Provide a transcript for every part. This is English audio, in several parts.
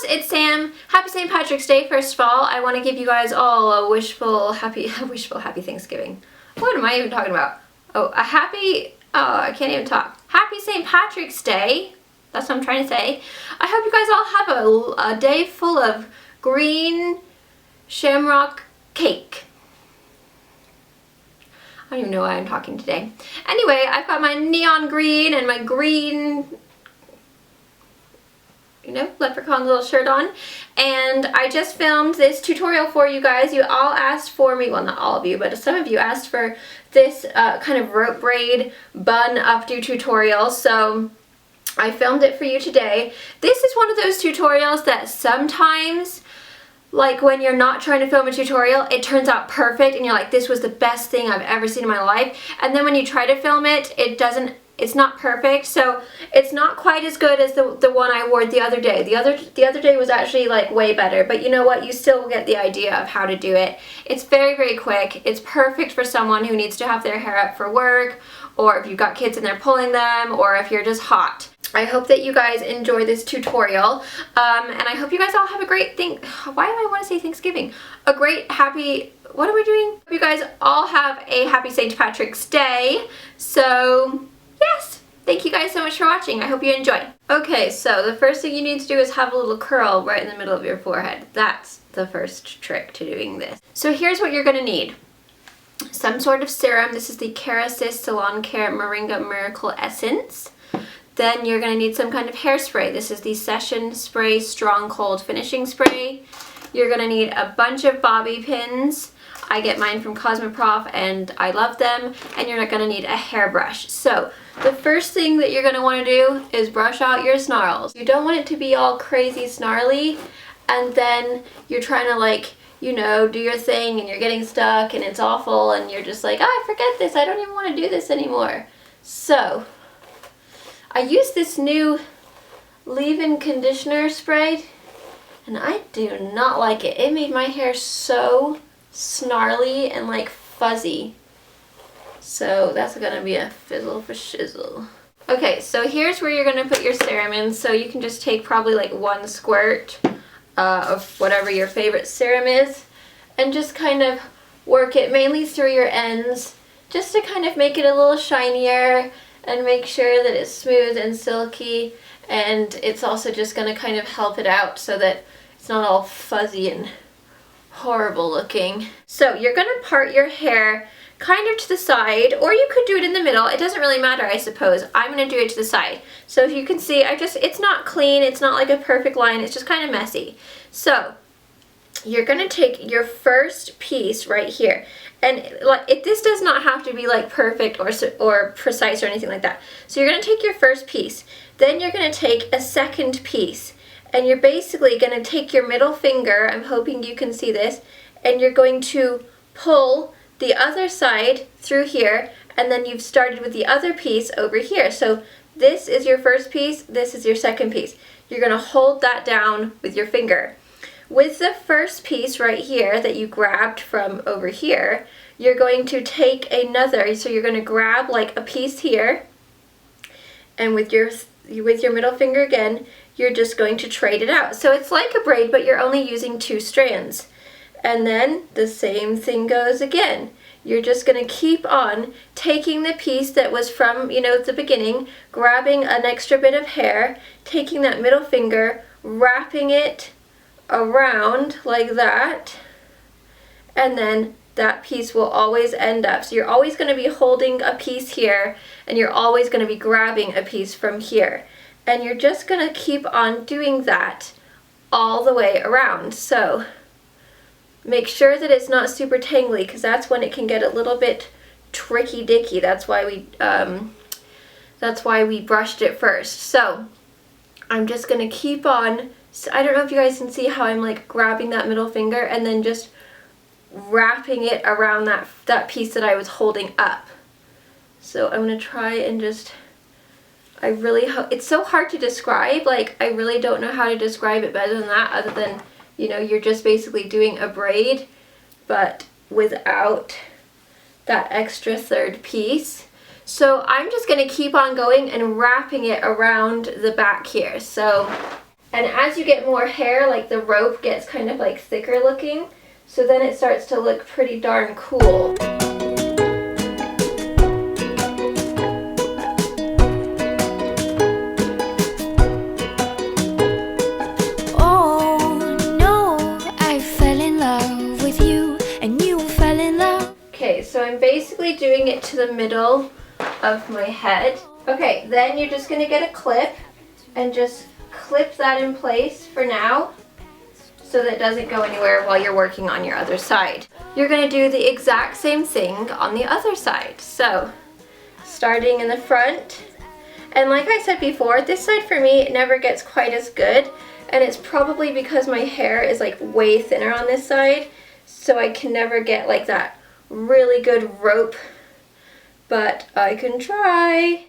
it's Sam. Happy St. Patrick's Day, first of all. I want to give you guys all a wishful happy Thanksgiving. What am I even talking about? Oh, I can't even talk. Happy St. Patrick's Day. That's what I'm trying to say. I hope you guys all have a day full of green shamrock cake. I don't even know why I'm talking today. Anyway, I've got my neon green and my green, leprechaun little shirt on, and I just filmed this tutorial for you guys. You all asked for me, well, not all of you, but some of you asked for this kind of rope braid bun updo tutorial, so I filmed it for you today. This is one of those tutorials that sometimes, like when you're not trying to film a tutorial, it turns out perfect and you're like, this was the best thing I've ever seen in my life, and then when you try to film it, it's not perfect, so it's not quite as good as the one I wore the other day. The other day was actually like way better, but you know what? You still get the idea of how to do it. It's very, very quick. It's perfect for someone who needs to have their hair up for work, or if you've got kids and they're pulling them, or if you're just hot. I hope that you guys enjoy this tutorial, and I hope you guys all have a great why do I want to say Thanksgiving? A great happy, what are we doing? Hope you guys all have a happy St. Patrick's Day. So yes, thank you guys so much for watching. I hope you enjoy. Okay, so the first thing you need to do is have a little curl right in the middle of your forehead. That's the first trick to doing this. So here's what you're going to need. Some sort of serum. This is the Kerasis Salon Care Moringa Miracle Essence. Then you're going to need some kind of hairspray. This is the Session Spray Strong Cold Finishing Spray. You're going to need a bunch of bobby pins. I get mine from Cosmoprof and I love them. And you're going to need a hairbrush. So the first thing that you're going to want to do is brush out your snarls. You don't want it to be all crazy snarly and then you're trying to do your thing and you're getting stuck and it's awful and you're just like, oh, I forget this. I don't even want to do this anymore. So I used this new leave-in conditioner spray and I do not like it. It made my hair so snarly and like fuzzy. So that's gonna be a fizzle for shizzle. Okay, so here's where you're gonna put your serum in. So you can just take probably like one squirt of whatever your favorite serum is and just kind of work it mainly through your ends just to kind of make it a little shinier and make sure that it's smooth and silky, and it's also just going to kind of help it out so that it's not all fuzzy and horrible looking. So you're going to part your hair kind of to the side, or you could do it in the middle. It doesn't really matter, I suppose. I'm going to do it to the side. So if you can see, it's not clean, it's not like a perfect line, it's just kind of messy. So you're going to take your first piece right here, and this does not have to be like perfect or precise or anything like that. So you're going to take your first piece, then you're going to take a second piece, and you're basically going to take your middle finger, I'm hoping you can see this, and you're going to pull the other side through here, and then you've started with the other piece over here. So this is your first piece, this is your second piece. You're going to hold that down with your finger. With the first piece right here that you grabbed from over here, you're going to take another, so you're going to grab like a piece here, and with your middle finger again, you're just going to trade it out. So it's like a braid, but you're only using 2 strands. And then the same thing goes again. You're just going to keep on taking the piece that was from, the beginning, grabbing an extra bit of hair, taking that middle finger, wrapping it around like that, and then that piece will always end up. So you're always going to be holding a piece here, and you're always going to be grabbing a piece from here. And you're just going to keep on doing that all the way around. So make sure that it's not super tangly, because that's when it can get a little bit tricky-dicky. That's why we brushed it first. So I'm just going to keep on. So I don't know if you guys can see how I'm like grabbing that middle finger and then just wrapping it around that piece that I was holding up. So I'm going to try and just, it's so hard to describe, like I really don't know how to describe it better than that, other than, you're just basically doing a braid, but without that extra third piece. So I'm just going to keep on going and wrapping it around the back here. So And as you get more hair, like the rope gets kind of like thicker looking, so then it starts to look pretty darn cool. So I'm basically doing it to the middle of my head. Okay, then you're just gonna get a clip and just clip that in place for now so that it doesn't go anywhere while you're working on your other side. You're gonna do the exact same thing on the other side. So starting in the front, and like I said before, this side for me it never gets quite as good, and it's probably because my hair is like way thinner on this side, so I can never get like that really good rope, but I can try.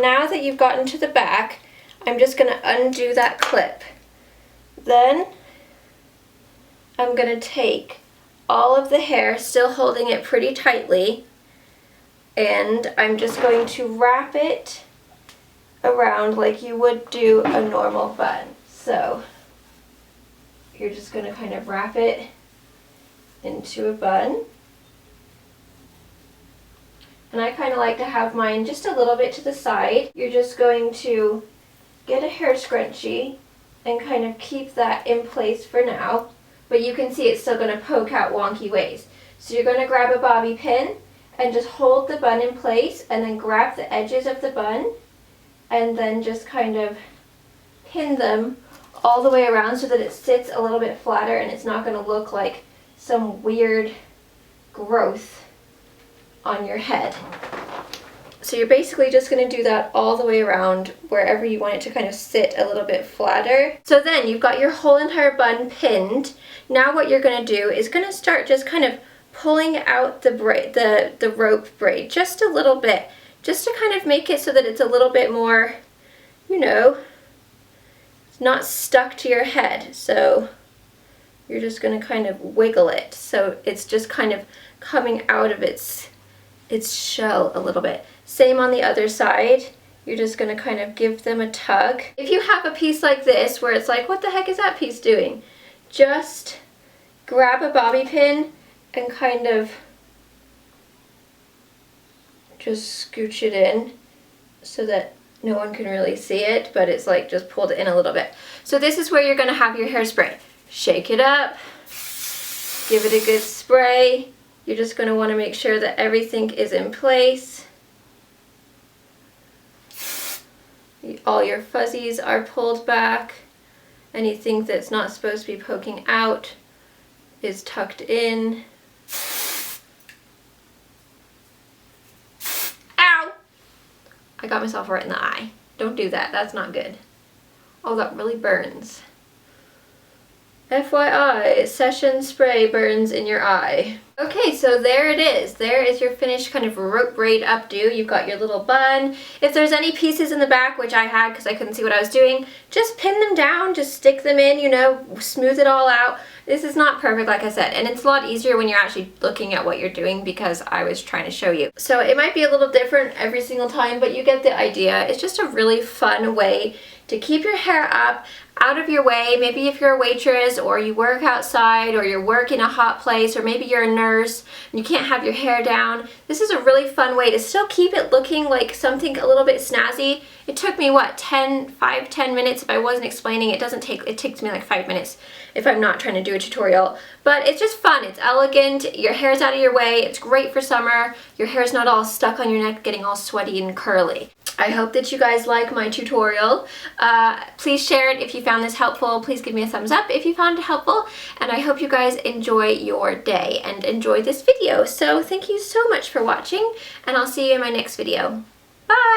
Now that you've gotten to the back, I'm just going to undo that clip. Then I'm going to take all of the hair, still holding it pretty tightly, and I'm just going to wrap it around like you would do a normal bun. So you're just going to kind of wrap it into a bun. And I kind of like to have mine just a little bit to the side. You're just going to get a hair scrunchie and kind of keep that in place for now. But you can see it's still going to poke out wonky ways. So you're going to grab a bobby pin and just hold the bun in place, and then grab the edges of the bun and then just kind of pin them all the way around so that it sits a little bit flatter and it's not going to look like some weird growth on your head. So you're basically just going to do that all the way around wherever you want it to kind of sit a little bit flatter. So then you've got your whole entire bun pinned. Now what you're going to do is going to start just kind of pulling out the braid, the rope braid just a little bit, just to kind of make it so that it's a little bit more, you know, it's not stuck to your head. So you're just going to kind of wiggle it so it's just kind of coming out of its shell a little bit. Same on the other side. You're just going to kind of give them a tug. If you have a piece like this where it's like, what the heck is that piece doing? Just grab a bobby pin and kind of just scooch it in so that no one can really see it, but it's like just pulled in a little bit. So this is where you're going to have your hairspray. Shake it up, give it a good spray. You're just going to want to make sure that everything is in place. All your fuzzies are pulled back. Anything that's not supposed to be poking out is tucked in. Ow! I got myself right in the eye. Don't do that. That's not good. Oh, that really burns. FYI, session spray burns in your eye. Okay, so there it is. There is your finished kind of rope braid updo. You've got your little bun. If there's any pieces in the back, which I had because I couldn't see what I was doing, just pin them down, just stick them in, you know, smooth it all out. This is not perfect, like I said, and it's a lot easier when you're actually looking at what you're doing because I was trying to show you. So it might be a little different every single time, but you get the idea. It's just a really fun way to keep your hair up, out of your way. Maybe if you're a waitress or you work outside or you work in a hot place or maybe you're a nurse and you can't have your hair down. This is a really fun way to still keep it looking like something a little bit snazzy. It took me, what, 5-10 minutes if I wasn't explaining. It takes me like 5 minutes if I'm not trying to do a tutorial. But it's just fun. It's elegant. Your hair's out of your way. It's great for summer. Your hair's not all stuck on your neck getting all sweaty and curly. I hope that you guys like my tutorial. Please share it if you found this helpful. Please give me a thumbs up if you found it helpful. And I hope you guys enjoy your day and enjoy this video. So thank you so much for watching, and I'll see you in my next video. Bye!